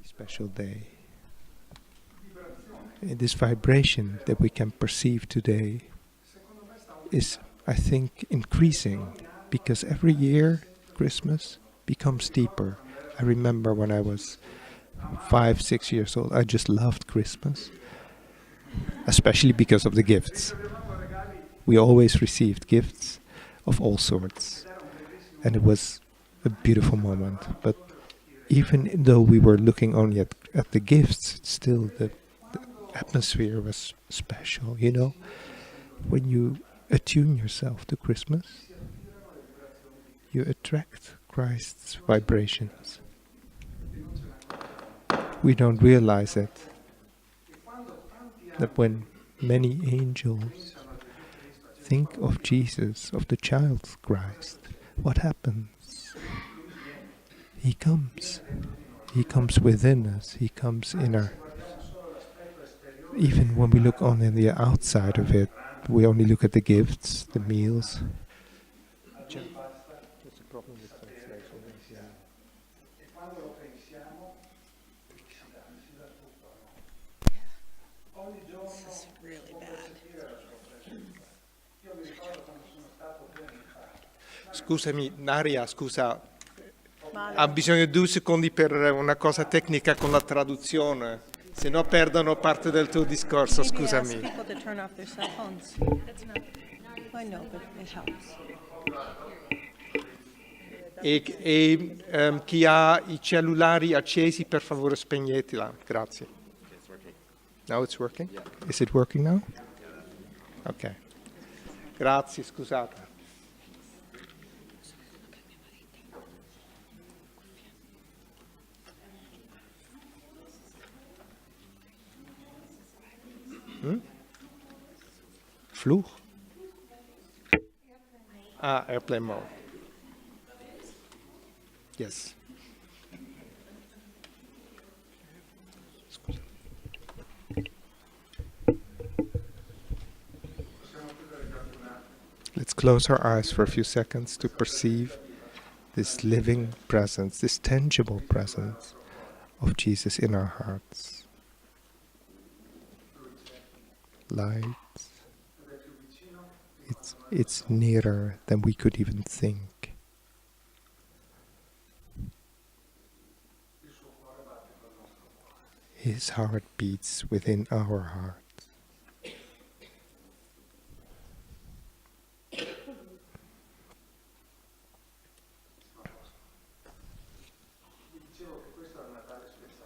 special day. And this vibration that we can perceive today is, I think, increasing, because every year Christmas becomes deeper. I remember when I was 5, 6 years old, I just loved Christmas, especially because of the gifts. We always received gifts of all sorts, and it was a beautiful moment. But even though we were looking only at the gifts, still the atmosphere was special, you know? When you attune yourself to Christmas, you attract Christ's vibrations. We don't realize it, that when many angels think of Jesus, of the child Christ, what happens? He comes. He comes within us. He comes in our... Even when we look only on the outside of it, we only look at the gifts, the meals. This is really bad. Scusami, Naria, scusa. Ha bisogno di 2 secondi per una cosa tecnica con la traduzione, se no perdono parte del tuo discorso, scusami. Maybe ask people to turn off their cell phones. I know, but it helps. E chi ha i cellulari accesi, per favore spegnetela, grazie. Now it's working? Is it working now? Ok. Grazie, scusate. Vloeg? Ah, airplane mode. Yes. Let's close our eyes for a few seconds to perceive this living presence, this tangible presence of Jesus in our hearts. Light. It's nearer than we could even think. His heart beats within our hearts.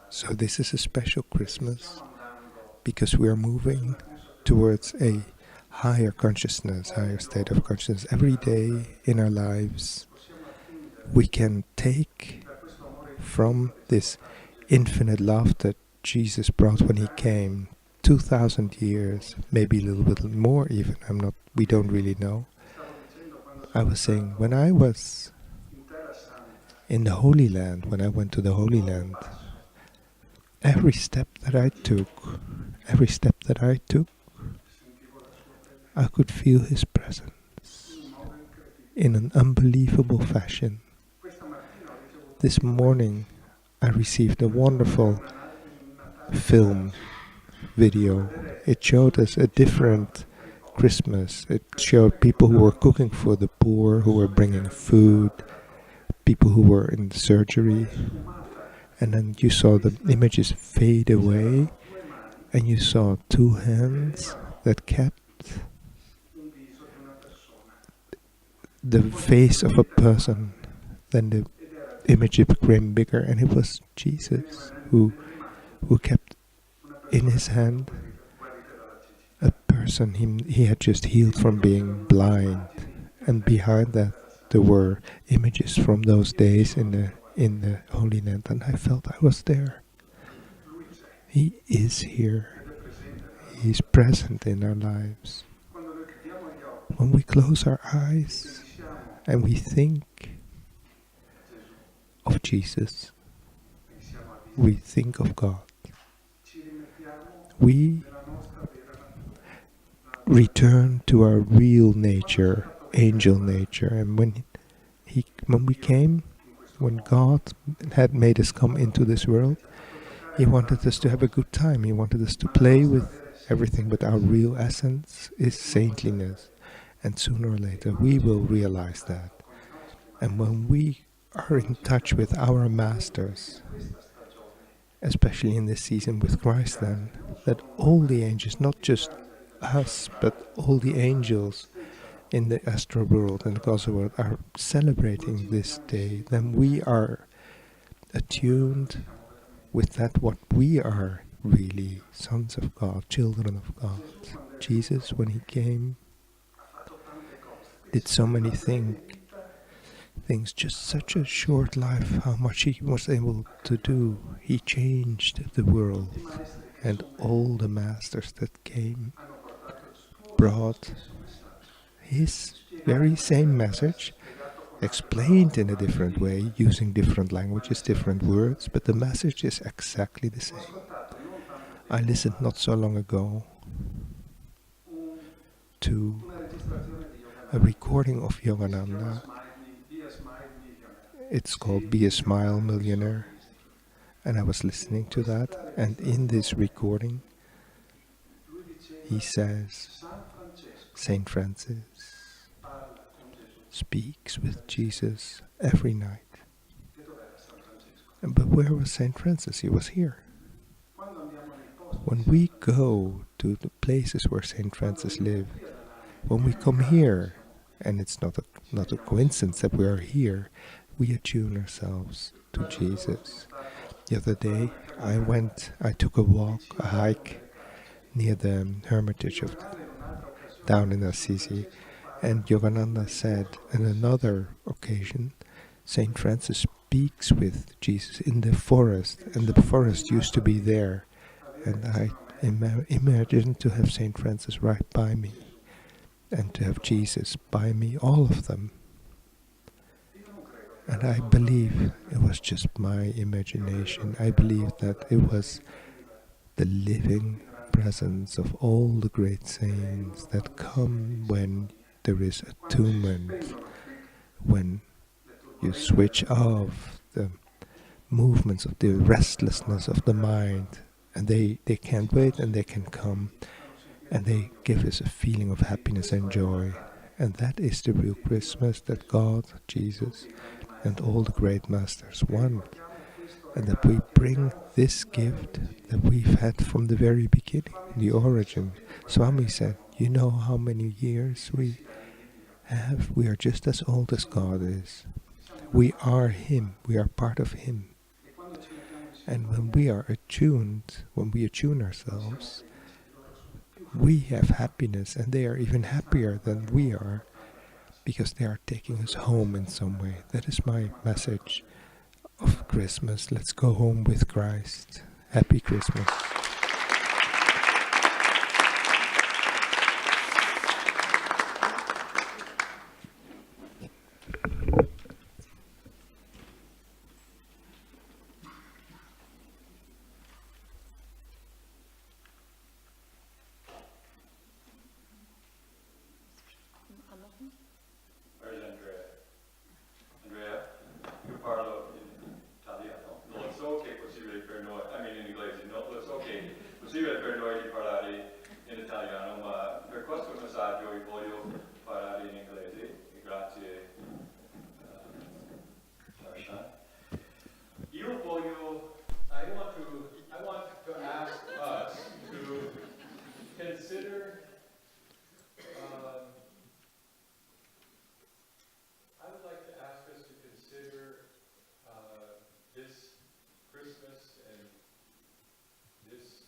So this is a special Christmas because we are moving towards a higher consciousness, higher state of consciousness. Every day in our lives, we can take from this infinite love that Jesus brought when he came 2,000 years, maybe a little bit more even, we don't really know. I was saying, when I was in the Holy Land, when I went to the Holy Land, every step that I took, I could feel his presence in an unbelievable fashion. This morning I received a wonderful video. It showed us a different Christmas. It showed people who were cooking for the poor, who were bringing food, people who were in surgery. And then you saw the images fade away, and you saw 2 hands that kept the face of a person. Then the image became bigger, and it was Jesus who kept in his hand a person he had just healed from being blind. And behind that there were images from those days in the Holy Land, and I felt I was there. He is here. He is present in our lives. When we close our eyes and we think of Jesus, we think of God. We return to our real nature, angel nature. And when we came, when God had made us come into this world, He wanted us to have a good time. He wanted us to play with everything, but our real essence is saintliness. And sooner or later we will realize that. And when we are in touch with our masters, especially in this season with Christ, then, that all the angels, not just us, but all the angels in the astral world and the cosmic world are celebrating this day, then we are attuned with that what we are really, sons of God, children of God. Jesus, when he came, did so many things, just such a short life, how much he was able to do. He changed the world, and all the masters that came brought his very same message, explained in a different way, using different languages, different words, but the message is exactly the same. I listened not so long ago to a recording of Yogananda. It's called Be a Smile Millionaire. And I was listening to that, and in this recording, he says, Saint Francis speaks with Jesus every night. But where was Saint Francis? He was here. When we go to the places where Saint Francis lived, when we come here, and it's not a coincidence that we are here, we attune ourselves to Jesus. The other day, I took a walk, a hike near the hermitage of down in Assisi, and Yogananda said, on another occasion, Saint Francis speaks with Jesus in the forest, and the forest used to be there, and I imagined to have Saint Francis right by me, and to have Jesus by me, all of them. And I believe it was just my imagination. I believe that it was the living presence of all the great saints that come when there is attunement, when you switch off the movements of the restlessness of the mind, and they can't wait, and they can come, and they give us a feeling of happiness and joy. And that is the real Christmas that God, Jesus, and all the great masters want. And that we bring this gift that we've had from the very beginning, the origin. Swami said, you know how many years we have? We are just as old as God is. We are Him. We are part of Him. And when we are attuned, when we attune ourselves, we have happiness, and they are even happier than we are, because they are taking us home in some way. That is my message of Christmas. Let's go home with Christ. Happy Christmas. Where's Andrea? Andrea, io parlo in italiano. Non so che è possibile per noi, in inglese, non lo so che è possibile per noi di parlare in italiano, ma per questo messaggio voglio parlare in inglese. Grazie, Sarshan. I want to ask us to consider. I would like to ask us to consider this Christmas and this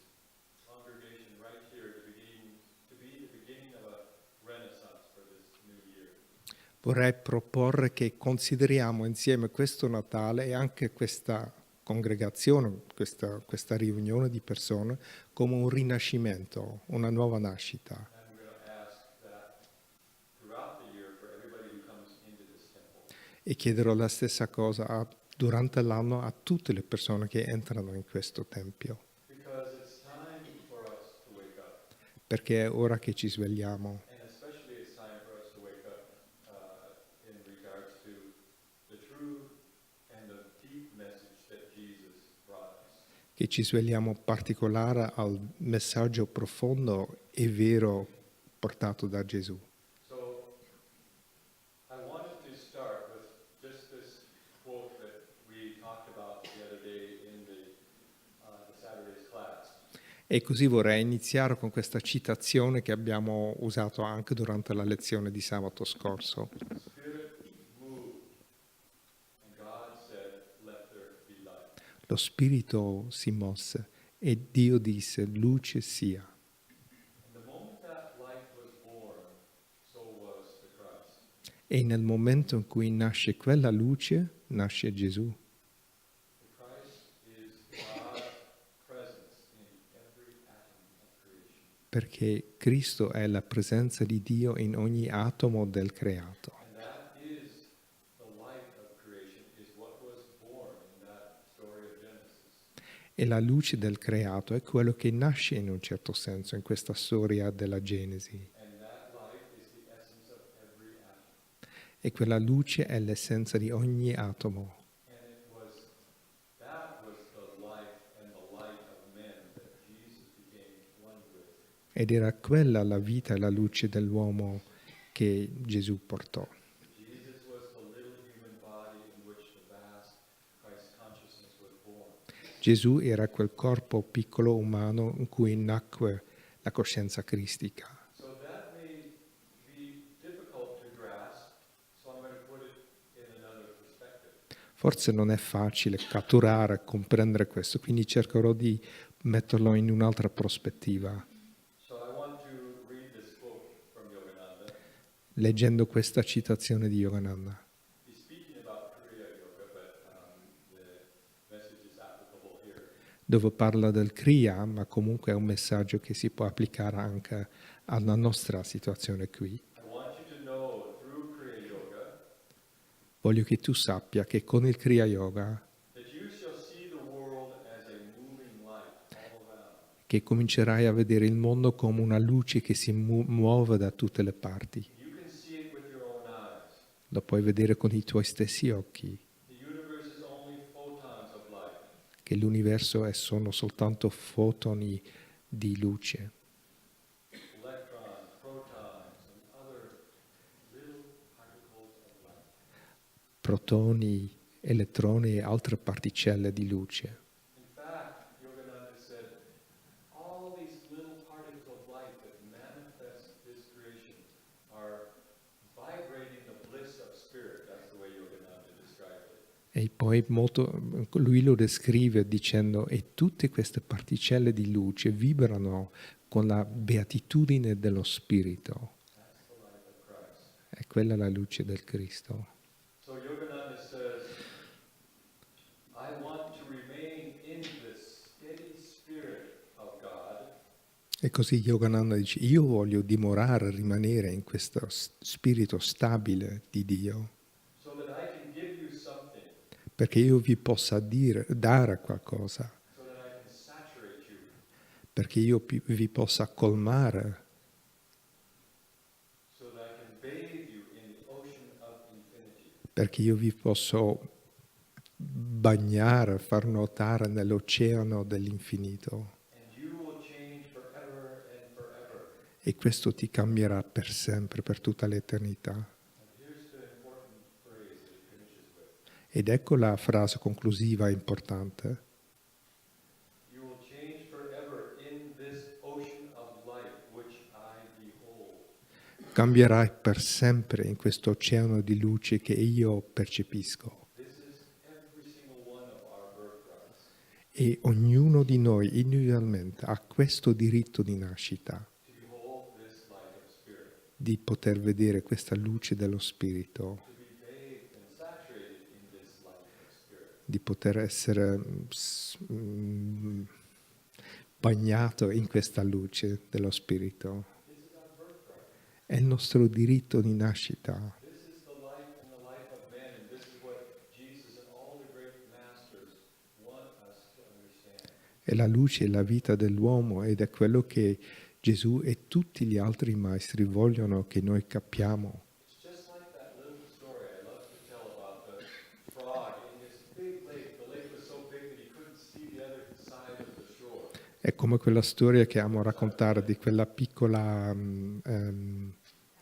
congregation right here to be the beginning of a renaissance for this new year. Vorrei proporre che consideriamo insieme questo Natale e anche questa congregazione, questa riunione di persone, come un rinascimento, una nuova nascita. And we're going to ask that throughout the year for everybody who comes into this temple. E chiederò la stessa cosa durante l'anno a tutte le persone che entrano in questo tempio. Because it's time for us to wake up. Perché è ora che ci svegliamo. And especially it's time for us to wake up in regards to the true and the deep message that Jesus brought us. che ci svegliamo particolare al messaggio profondo e vero portato da Gesù. So I wanted to start with just this quote that we talked about the other day in the Saturday's class. E così vorrei iniziare con questa citazione che abbiamo usato anche durante la lezione di sabato scorso. The Spirit moved, and God said, "Let there be light." Lo Spirito si mosse e Dio disse, luce sia. And the moment that light was born, so was the Christ. E nel momento in cui nasce quella luce, nasce Gesù. The Christ is God's presence in every atom of creation. Perché Cristo è la presenza di Dio in ogni atomo del creato. And that is the light of creation, is what was born in that story of Genesis. E la luce del creato è quello che nasce in un certo senso in questa storia della Genesi. And that light is the essence of every atom. E quella luce è l'essenza di ogni atomo. And that was the life and the light of men that Jesus became one with. Ed era quella la vita e la luce dell'uomo che Gesù portò. Jesus was the little human body in which the vast Christ consciousness was born. Gesù era quel corpo piccolo umano in cui nacque la coscienza cristica. So that may be difficult to grasp, so I'm going to put it in another perspective. Forse non è facile catturare, comprendere questo, quindi cercherò di metterlo in un'altra prospettiva. So I want to read this quote from Yogananda. Leggendo questa citazione di Yogananda, He's speaking about Kriya Yoga, but the message is applicable here. dove parla del Kriya, ma comunque è un messaggio che si può applicare anche alla nostra situazione qui. I want you to know through Kriya Yoga Voglio che tu sappia che con il Kriya Yoga, that you shall see the world as a moving light all around. che comincerai a vedere il mondo come una luce che si muove da tutte le parti. You can see it with your own eyes. Lo puoi vedere con i tuoi stessi occhi, The universe is only photons of light. che l'universo sono soltanto fotoni di luce, Electrons, protons, and other little particles of light. protoni, elettroni e altre particelle di luce. In fact, Yogananda said, all these little particles of light that manifest this creation are vibrating the bliss of spirit. That's the way Yogananda described it. E poi lui lo descrive dicendo e tutte queste particelle di luce vibrano con la beatitudine dello Spirito. That's the light of Christ. È quella la luce del Cristo. So Yogananda says, I want to remain in the steady spirit of God. E così Yogananda dice, io voglio dimorare, rimanere in questo spirito stabile di Dio, So that I can give you something, perché io vi possa dare qualcosa, so that I can saturate you, perché io vi possa colmare, so that I can bathe you in the ocean of infinity. perché io vi posso bagnare, far nuotare nell'oceano dell'infinito. And you will change forever and forever. E questo ti cambierà per sempre, per tutta l'eternità. And here's the important phrase that he finishes with. Ed ecco la frase conclusiva importante. You will change forever in this ocean of light which I behold. Cambierai per sempre in questo oceano di luce che io percepisco. This is every single one of our birthrights. E ognuno di noi individualmente ha questo diritto di nascita, To behold this light of spirit. di poter vedere questa luce dello Spirito, To be bathed and saturated in this light of spirit. di poter essere bagnato in questa luce dello Spirito. This is our birthright. È il nostro diritto di nascita. This is the life and the life of men, and this is what Jesus and all the great masters want us to understand. È la luce e la vita dell'uomo ed è quello che Gesù e tutti gli altri maestri vogliono che noi capiamo. It's just like that little story I love to tell about the frog in this big lake. The lake was so big that he couldn't see the other side È come quella storia che amo raccontare di quella piccola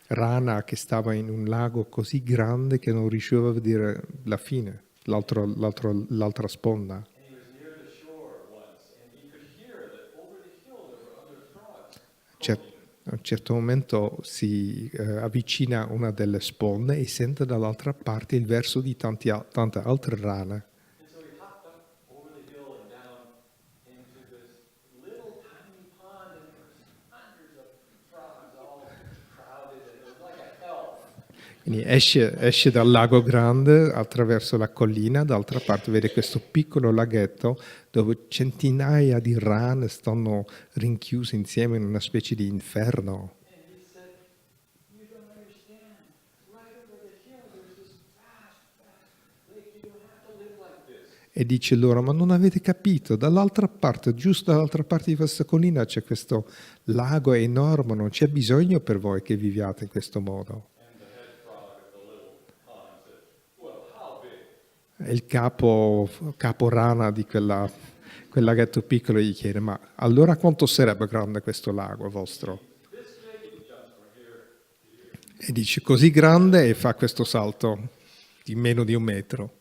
rana che stava in un lago così grande che non riusciva a vedere la fine, l'altra sponda. And he was near the shore once, and he could hear that over the hill there were other frogs croaking. A un certo momento si avvicina a una delle sponde e sente dall'altra parte il verso di tante altre rane. And so he hopped up over the hill and down into this little tiny pond, and there was hundreds of frogs all crowded, and it was like a hell. Quindi esce dal lago grande attraverso la collina, d'altra parte vede questo piccolo laghetto dove centinaia di rane stanno rinchiuse insieme in una specie di inferno. And he said, "You don't understand. Right over the hill there's this vast, vast lake. You don't have to live like this." E dice loro, ma non avete capito, dall'altra parte, giusto dall'altra parte di questa collina c'è questo lago enorme, non c'è bisogno per voi che viviate in questo modo. And the head frog of the little pond said, "Well, how big?" E il capo rana di quel laghetto piccolo gli chiede, ma allora quanto sarebbe grande questo lago vostro? This big, he jumps from here to here. E dice, così grande, e fa questo salto di meno di 1 metro.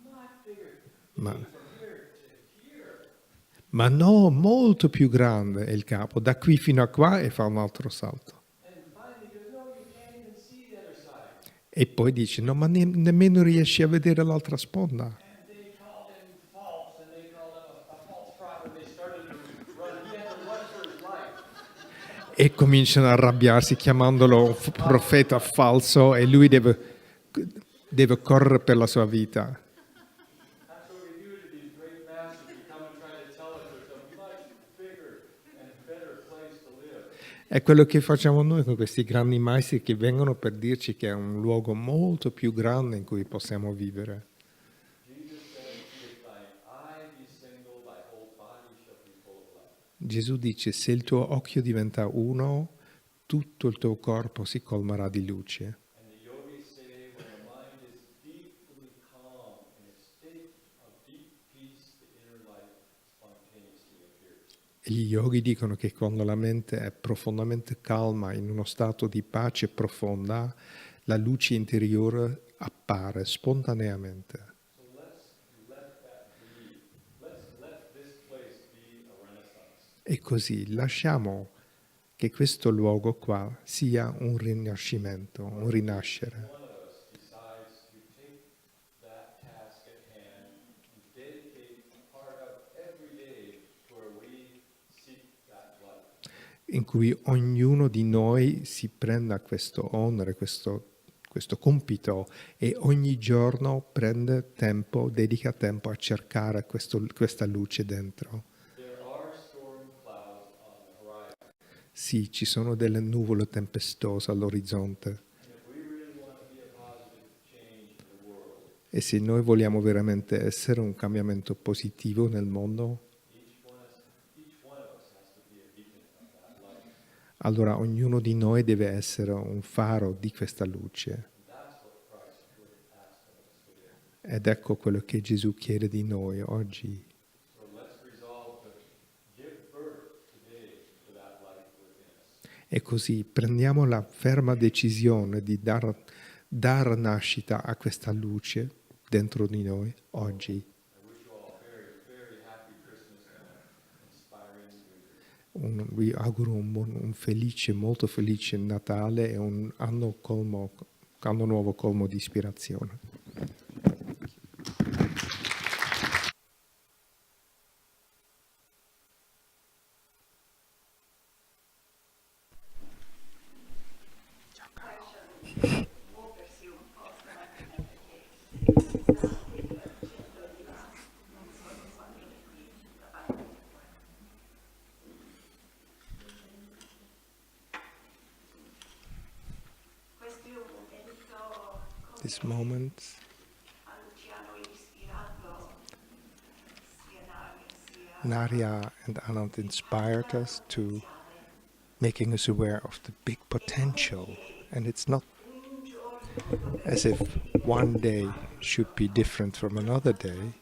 Not bigger. Ma, From here to here. ma no, molto più grande è il capo, da qui fino a qua, e fa un altro salto. And finally he goes, "No, you can't even see the other side." E poi dice, no, ma nemmeno riesci a vedere l'altra sponda. And they called him false, and they called him a false prophet. They started to run. He had to run for his life. E cominciano a arrabbiarsi chiamandolo un profeta falso e lui deve correre per la sua vita. That's what we do to these great masters. We come and try to tell us there's a much bigger and better place to live. È quello che facciamo noi con questi grandi maestri che vengono per dirci che è un luogo molto più grande in cui possiamo vivere. Jesus said, "If thine eye be single, thy whole body shall be full of light." Gesù dice, se il tuo occhio diventa uno, tutto il tuo corpo si colmerà di luce. And the yogis say, when the mind is deeply calm in a state of deep peace, the inner light spontaneously appears. E gli yogi dicono che quando la mente è profondamente calma, in uno stato di pace profonda, la luce interiore appare spontaneamente. So let's let that be. Let's let this place be a renaissance. E così lasciamo che questo luogo qua sia un rinascimento, un rinascere. One of us decides to take that task at hand and dedicate a part of every day where we seek that light. In cui ognuno di noi si prenda questo onere, questo compito e ogni giorno prende tempo, dedica tempo a cercare questa luce dentro. There are storm clouds on the horizon. Sì, ci sono delle nuvole tempestose all'orizzonte And if we really want to be a positive change in the world, e se noi vogliamo veramente essere un cambiamento positivo nel mondo, each one of us has to be a beacon of that light. allora ognuno di noi deve essere un faro di questa luce. And that's what Christ would ask of us today. Ed ecco quello che Gesù chiede di noi oggi. So let's resolve to give birth today to that light within us. E così prendiamo la ferma decisione di dar nascita a questa luce dentro di noi oggi. I wish you all a very, very happy Christmas and an inspiring New Year. Vi auguro un felice, molto felice Natale e un anno nuovo colmo di ispirazione. This moment, Nadia and Anand inspired us to making us aware of the big potential. And it's not as if one day should be different from another day,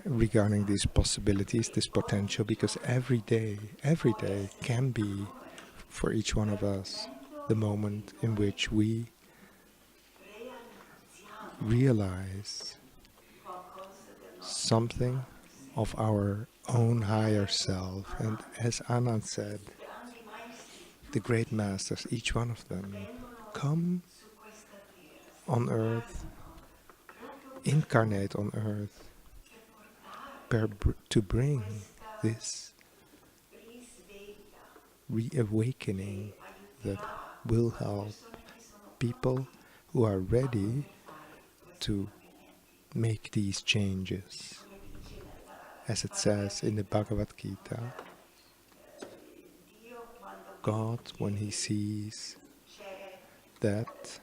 regarding these possibilities, this potential, because every day can be for each one of us the moment in which we realize something of our own higher self. And as Anand said, the great masters, each one of them, come on earth, incarnate on earth, to bring this reawakening that will help people who are ready to make these changes. As it says in the Bhagavad Gita, God, when he sees that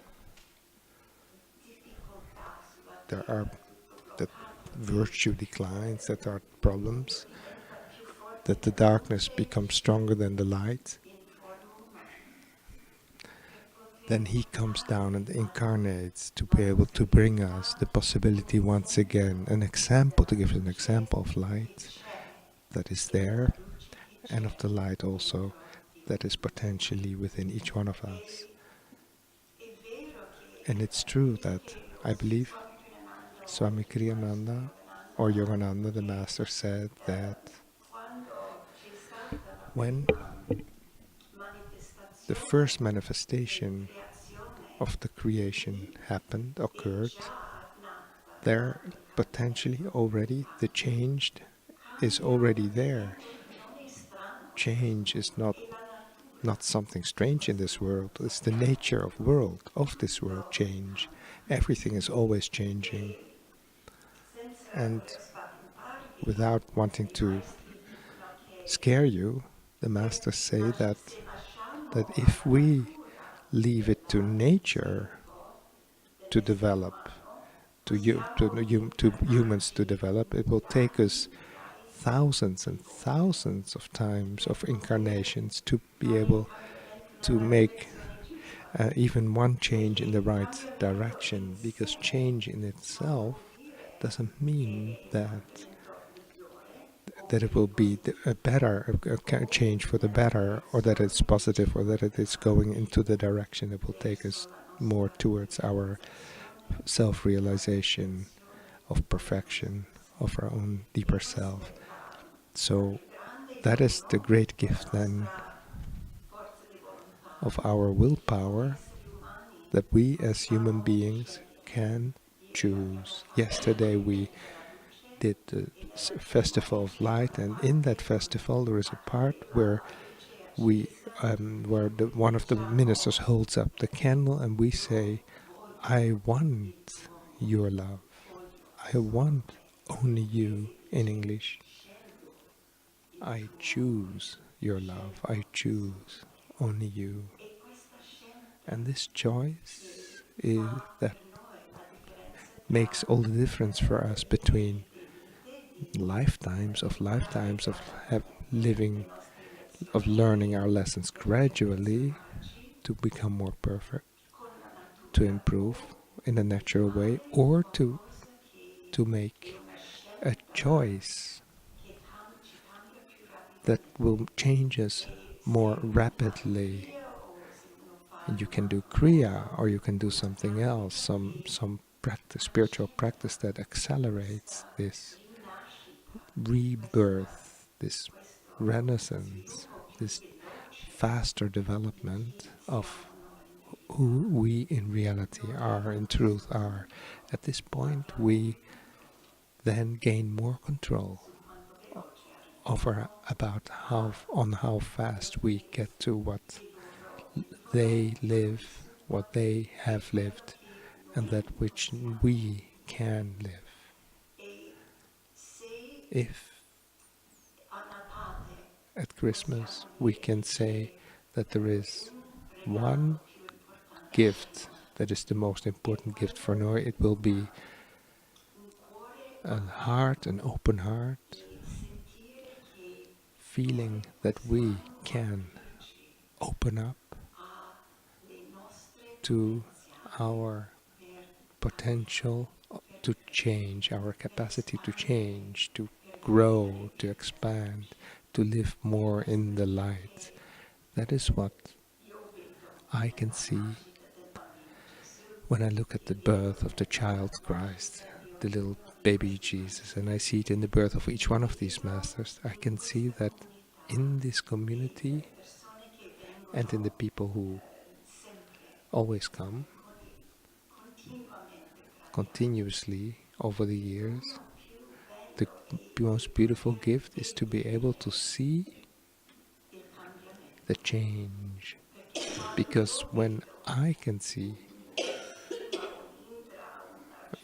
that virtue declines, that there are problems, that the darkness becomes stronger than the light, then he comes down and incarnates to be able to bring us the possibility once again, an example, to give us an example of light that is there, and of the light also that is potentially within each one of us. And it's true that I believe Swami Kriyananda or Yogananda, the master, said that when the first manifestation of the creation occurred, there potentially already the change is already there. Change is not something strange in this world. It's the nature of this world, change. Everything is always changing. And without wanting to scare you, the masters say that if we leave it to nature to develop, to humans to develop, it will take us thousands and thousands of times of incarnations to be able to make even one change in the right direction, because change in itself doesn't mean that it will be a better a change for the better, or that it's positive, or that it is going into the direction that will take us more towards our self-realization of perfection, of our own deeper self. So that is the great gift then of our willpower, that we as human beings can choose. Yesterday we did the Festival of Light, and in that festival there is a part where one of the ministers holds up the candle and we say, I want your love. I want only you, in English. I choose your love. I choose only you. And this choice is that makes all the difference for us between lifetimes of living, of learning our lessons gradually to become more perfect, to improve in a natural way, or to make a choice that will change us more rapidly. And you can do Kriya, or you can do something else, some practice, spiritual practice that accelerates this rebirth, this renaissance, this faster development of who we in reality are, in truth are. At this point, we then gain more control over about how fast we get to what they live, what they have lived, and that which we can live. If at Christmas we can say that there is one gift that is the most important gift for Noi, it will be an open heart, feeling that we can open up to our potential to change, our capacity to change, to grow, to expand, to live more in the light. That is what I can see when I look at the birth of the child Christ, the little baby Jesus, and I see it in the birth of each one of these masters. I can see that in this community and in the people who always come continuously over the years, the most beautiful gift is to be able to see the change. Because when I can see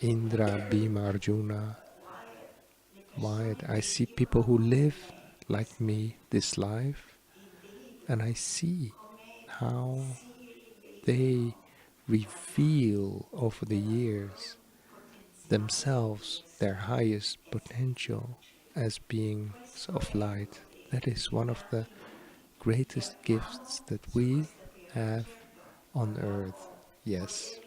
Indra, Bhima, Arjuna, Wyatt, I see people who live like me this life, and I see how they reveal over the years themselves, their highest potential as beings of light. That is one of the greatest gifts that we have on earth. Yes,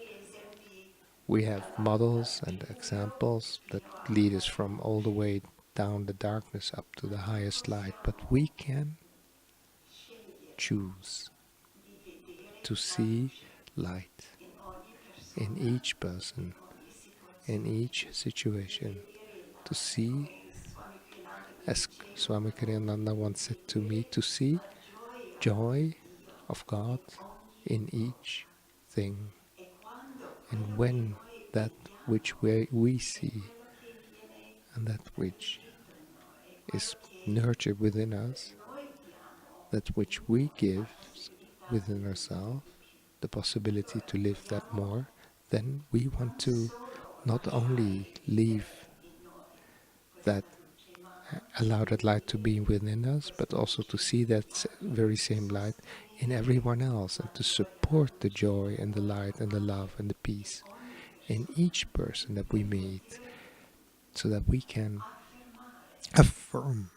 we have models and examples that lead us from all the way down the darkness up to the highest light, but we can choose to see light in each person, in each situation, to see, as Swami Kriyananda once said to me, to see joy of God in each thing. And when that which we see and that which is nurtured within us, that which we give within ourselves, the possibility to live that more, then we want to not only leave that, allow that light to be within us, but also to see that very same light in everyone else, and to support the joy and the light and the love and the peace in each person that we meet, so that we can affirm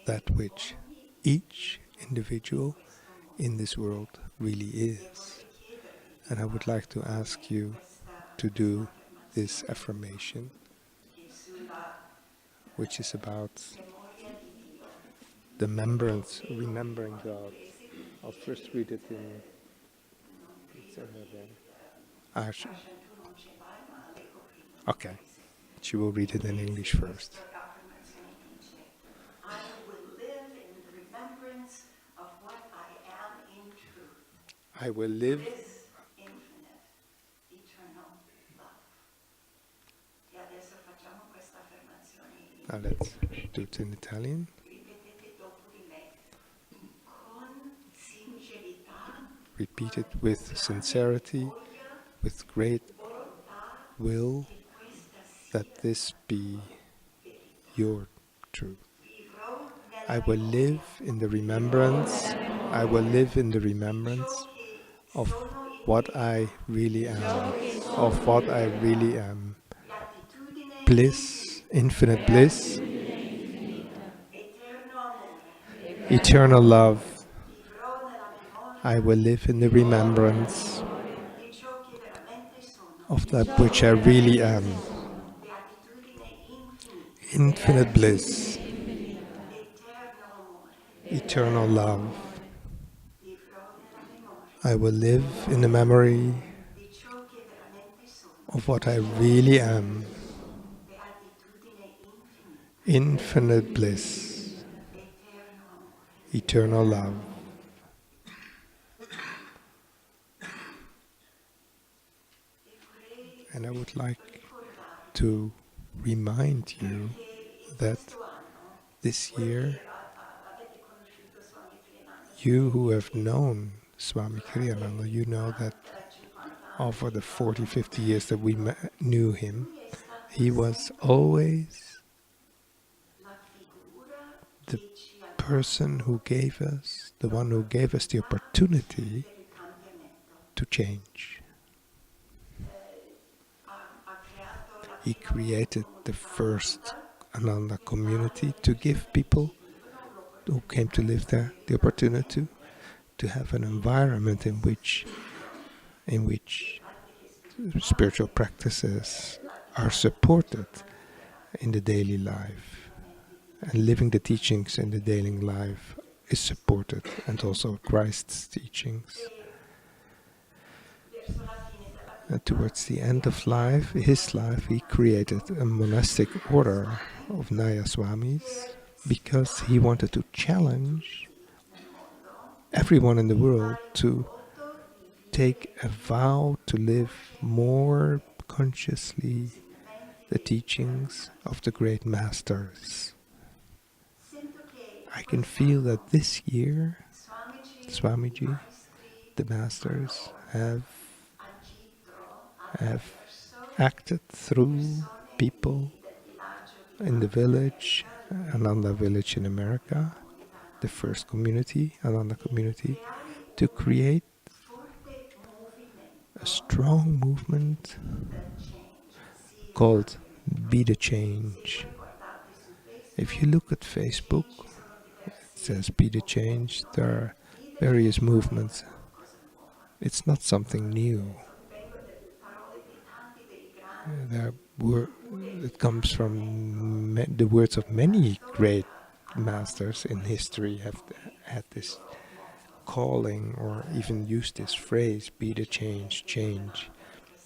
that which each individual in this world really is. And I would like to ask you to do this affirmation, which is about the remembering God. I'll first read it in okay, she will read it in English first. I will live in the remembrance of what I am in truth. I will live. This infinite, eternal love. E adesso facciamo questa affermazione in Now let's do it in Italian. ripetete dopo di me. Con sincerità, Repeat it with sincerity, with great will, that this be your truth. vivrò nella I will live in the remembrance, I will live in the remembrance of what I really am, of what I really am. l'attitudine Bliss, infinite bliss, eterno amore. eternal love. Vivrò nella memoria I will live in the remembrance di ciò che veramente sono. of that which I really am. Beatitudine infinita, Infinite bliss, eterno amore. eternal love. Vivrò nella memoria I will live in the memory di ciò che veramente sono. of what I really am. Beatitudine infinita, Infinite bliss, eterno amore. eternal love. E vorrei And I would like ricordarvi to remind you che in that questo anno this year, avete conosciuto Swami Kriyananda you who have known Swami Kriyananda, you know that per 50 anni. over the 40, 50 years that we knew him, he was always La figura the che ci ha person who gave us, the one who gave us the opportunity per il cambiamento. to change. Ha creato la He created the first Ananda community to give people who came to live there the opportunity to have an environment in which spiritual practices are supported in the daily life, and living the teachings in the daily life is supported, and also Christ's teachings. And towards the end of life, his life, he created a monastic order of Nayaswamis because he wanted to challenge everyone in the world to take a vow to live more consciously the teachings of the great masters. I can feel that this year, Swamiji, the masters have acted through people in the village, Ananda village in America, the first community, Ananda community, to create a strong movement called Be the Change. If you look at Facebook, it says Be the Change. There are various movements. It's not something new. It comes from the words of many great masters in history have had this calling or even used this phrase, be the change, change.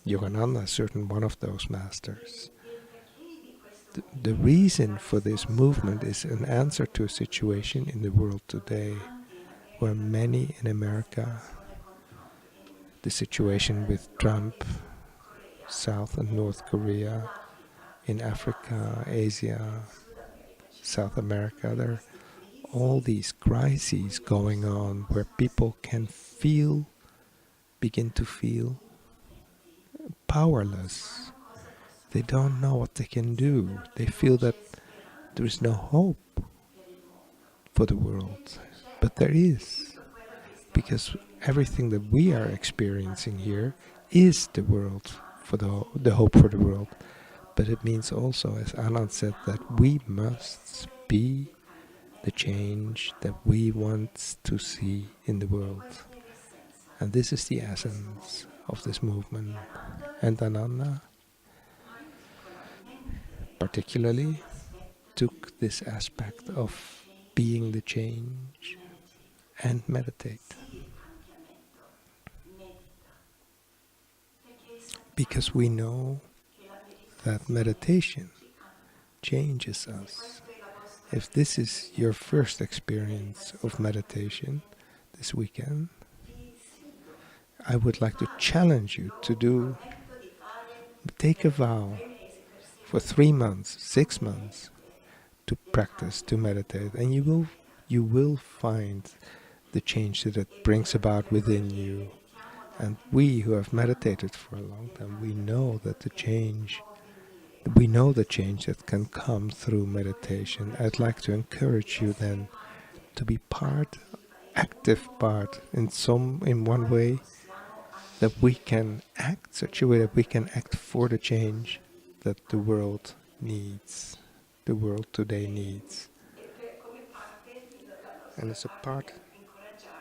Yogananda is certainly one of those masters. The reason for this movement is an answer to a situation in the world today where many in America, the situation with Trump, South and North Korea, in Africa, Asia, South America, there are all these crises going on where people can begin to feel powerless. They don't know what they can do. They feel that there is no hope for the world. But there is. Because everything that we are experiencing here is the world, for the hope for the world. But it means also, as Anand said, that we must be the change that we want to see in the world. And this is the essence of this movement. And Ananda particularly took this aspect of being the change and meditate. Because we know that meditation changes us. If this is your first experience of meditation this weekend, I would like to challenge you to take a vow for 3 months, 6 months to practice, to meditate, and you will find the change that it brings about within you. And we who have meditated for a long time, we know the change that can come through meditation. I'd like to encourage you then to be active part in one way, that we can act such a way that we can act for the change that the world needs, the world today needs. And it's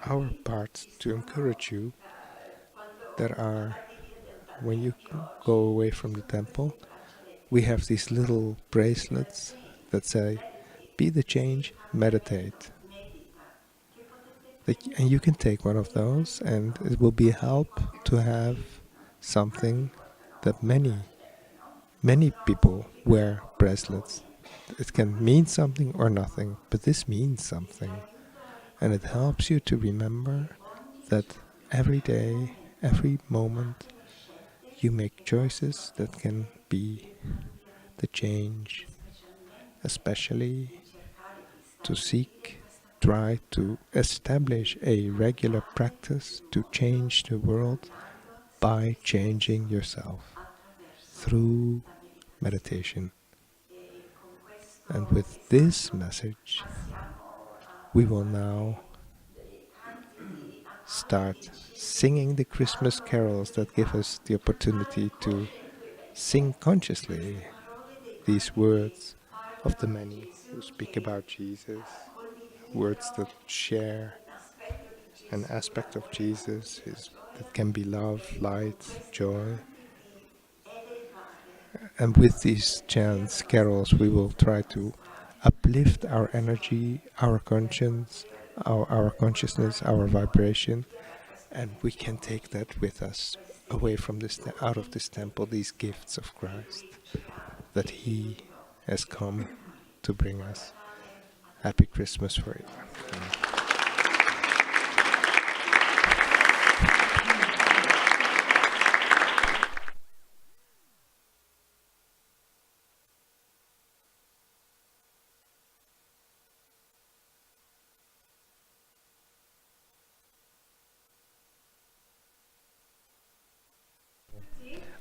our part to encourage you. When you go away from the temple, we have these little bracelets that say, be the change, meditate. And you can take one of those, and it will be a help to have something that many people wear bracelets. It can mean something or nothing, but this means something. And it helps you to remember that every day, every moment, you make choices that can be the change, especially to try to establish a regular practice to change the world by changing yourself through meditation. And with this message, we will now start singing the Christmas carols that give us the opportunity to sing consciously these words of the many who speak about Jesus, words that share an aspect of Jesus that can be love, light, joy, And with these chants, carols, we will try to uplift our energy, our conscience, our consciousness, our vibration, and we can take that with us away from this, out of this temple, these gifts of Christ that He has come to bring us. Happy Christmas for it.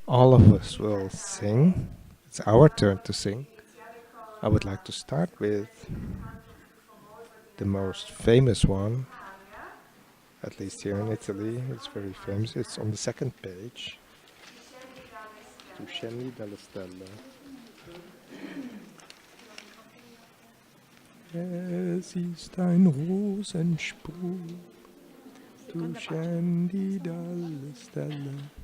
All of us will sing. It's our turn to sing. I would like to start with the most famous one, at least here in Italy. It's very famous. It's on the second page. Tu scendi dalle stelle. Es ist ein Rosenspruch. Tu scendi dalle stelle.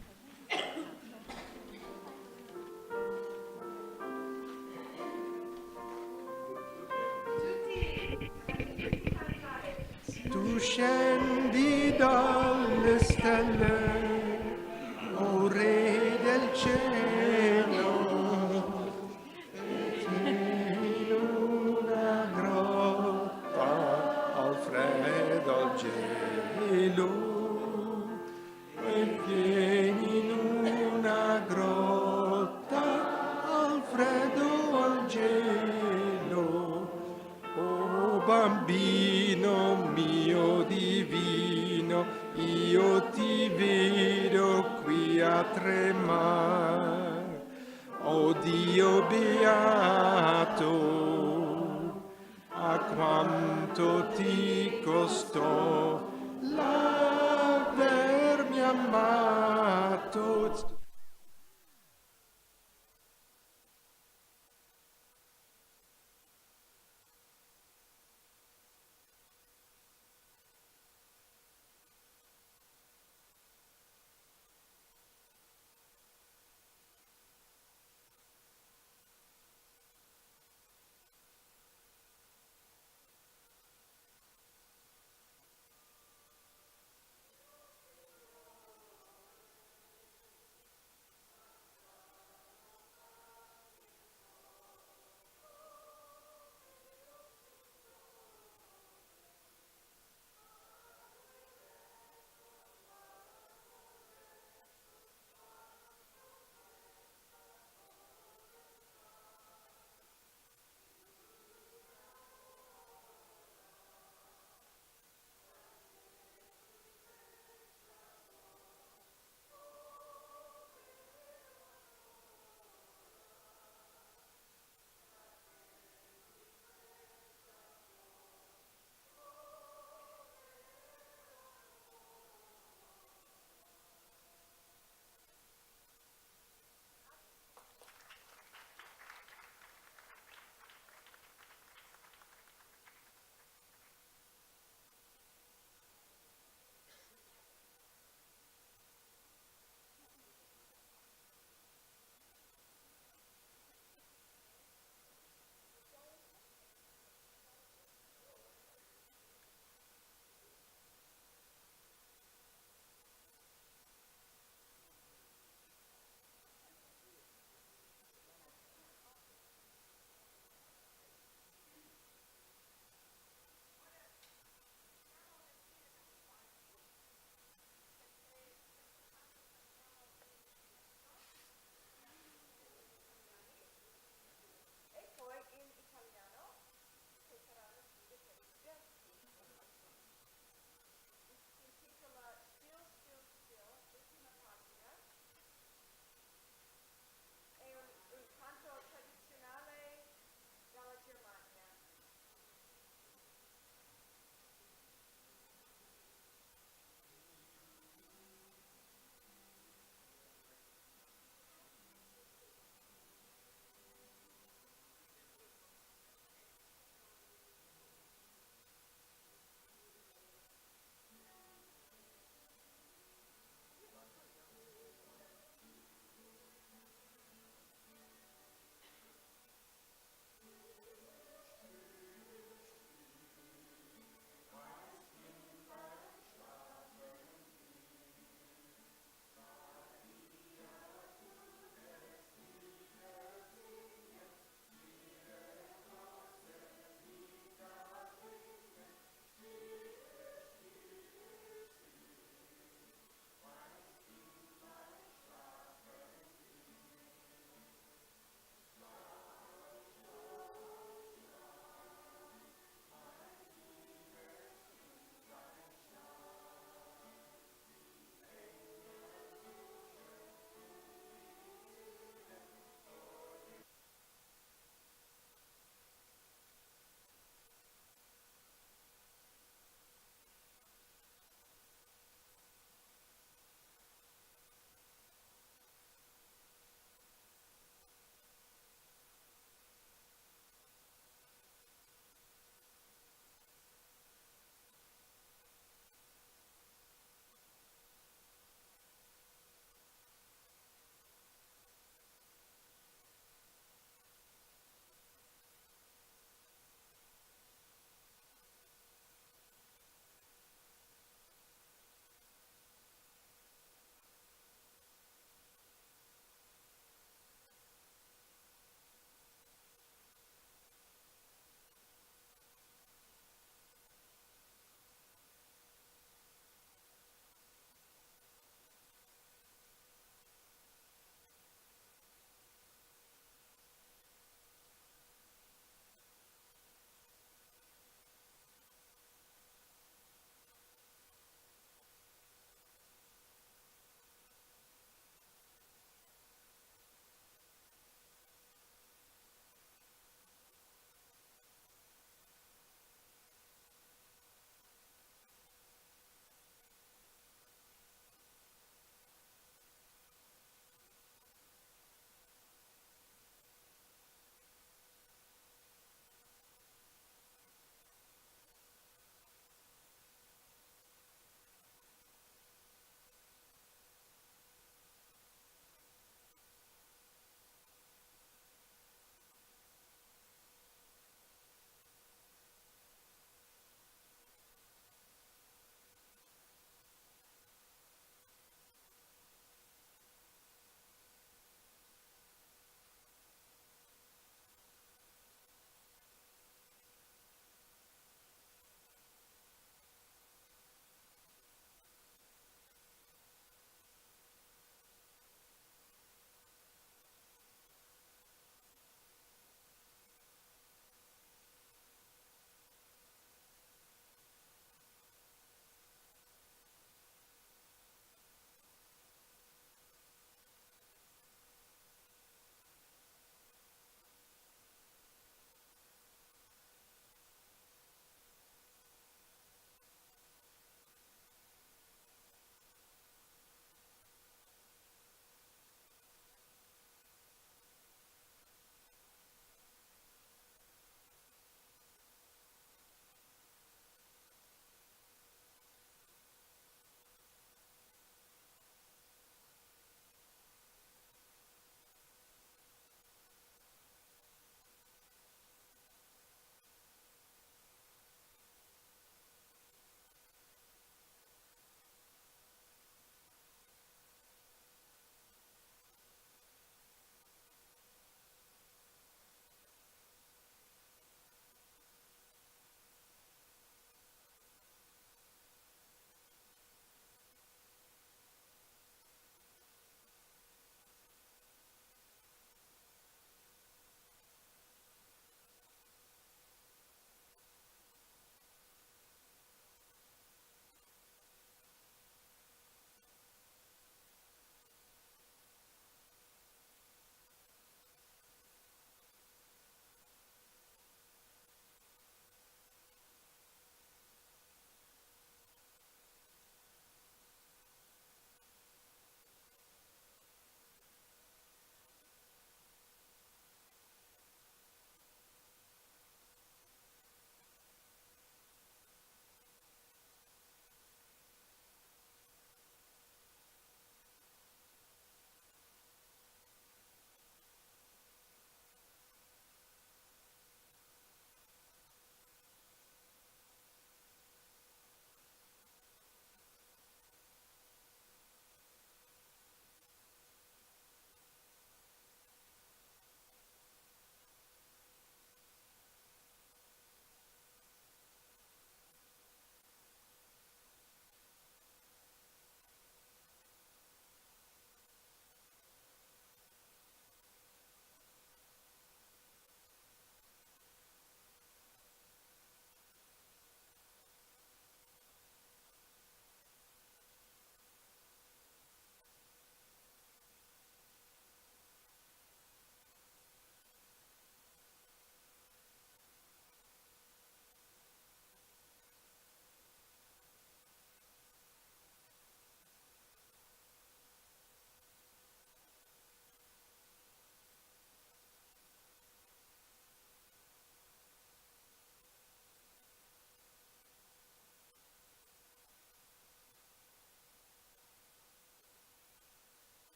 Tu scendi dalle stelle, o Re del cielo, in una grotta al freddo al gelo, e vieni in una grotta al freddo al gelo, o bambino mio divino, io ti vedo qui a tremare, oh Dio beato, a quanto ti costò